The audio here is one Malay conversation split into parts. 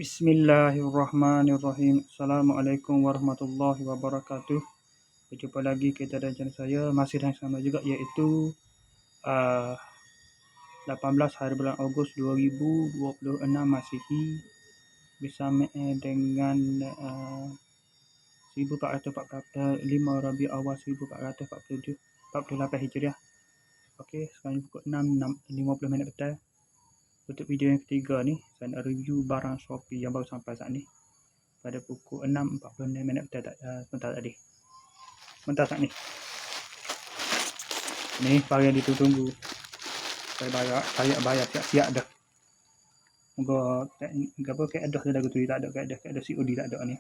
Bismillahirrahmanirrahim. Assalamualaikum warahmatullahi wabarakatuh. Berjumpa lagi kita dan channel saya. Masih yang sama juga, iaitu 18 hari bulan Ogos 2026 Masihi, bersama dengan 1445 Rabiul Awal 1448 Hijriah. Okey, sekarang pukul 6.50 petang. Untuk video yang ketiga ni, saya nak review barang Shopee yang baru sampai saat ni pada pukul 6.46 petang sebentar tadi. Sebentar saat ni. Ni barang yang ditunggu. Saya bayar siap-siap dah. Moga apa keedah dah tu tak ada keedah COD tak ada ni.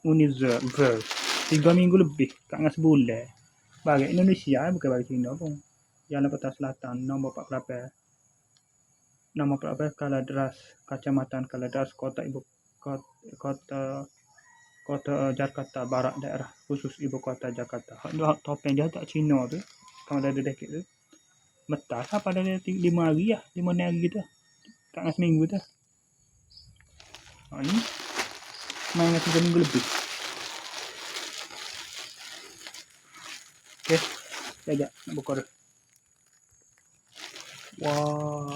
Unizer 3 minggu lebih, kat dengan sebulan. Barang Indonesia bukan barang Cina pun. Jalan Kota Selatan nombor 48. Nama Pelabas Kaladras, Kecamatan Kaladras, Kota Jakarta Barat, daerah khusus ibu kota Jakarta. Hak topeng dia tak Cina tu. Kalau ada dekit tu. Metas apa pada 5 hari lah, 5 hari gitu. Tak dengan seminggu tu. Ni main dengan 3 minggu lebih. Okey, sekejap nak buka dah. Wah.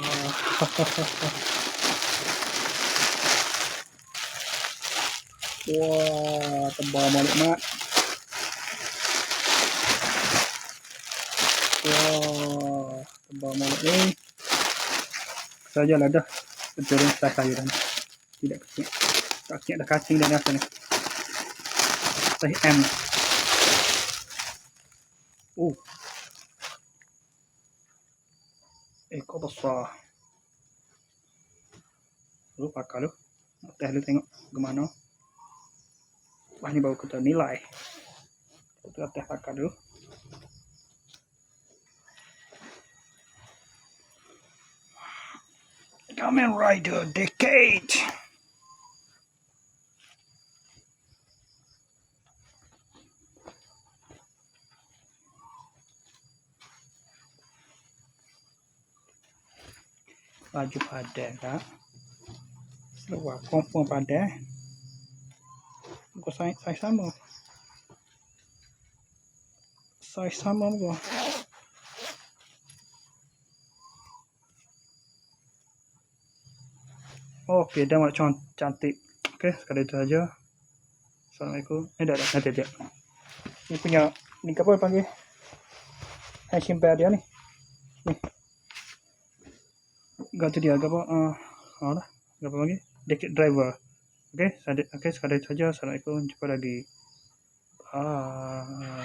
Wah, tebal balik mat. Wah, tebal balik ni. Sajalah dah. Turun style saya dah. Tidak kecil. Tak kecil dah kacing dah rasa ni. Size M. Oh. Ekor besar. Lu pakai lu. Atas lu tengok gimana. Wah, ni baru kita nilai. Kita atas pakai dulu. Kamen Rider Decade. Baju padan tak? Seluar confirm padan. Muka saiz sama. Saiz sama muka. Okey, dah macam cantik. Okey, sekadar itu saja. Assalamualaikum. Dah nanti. Ni punya ni apa panggil? Hand simpan dia ni. Ni. Ganti dia apa? Apa panggil? Decade driver. Okey, sekadar itu saja. Assalamualaikum. Jumpa lagi. Bye.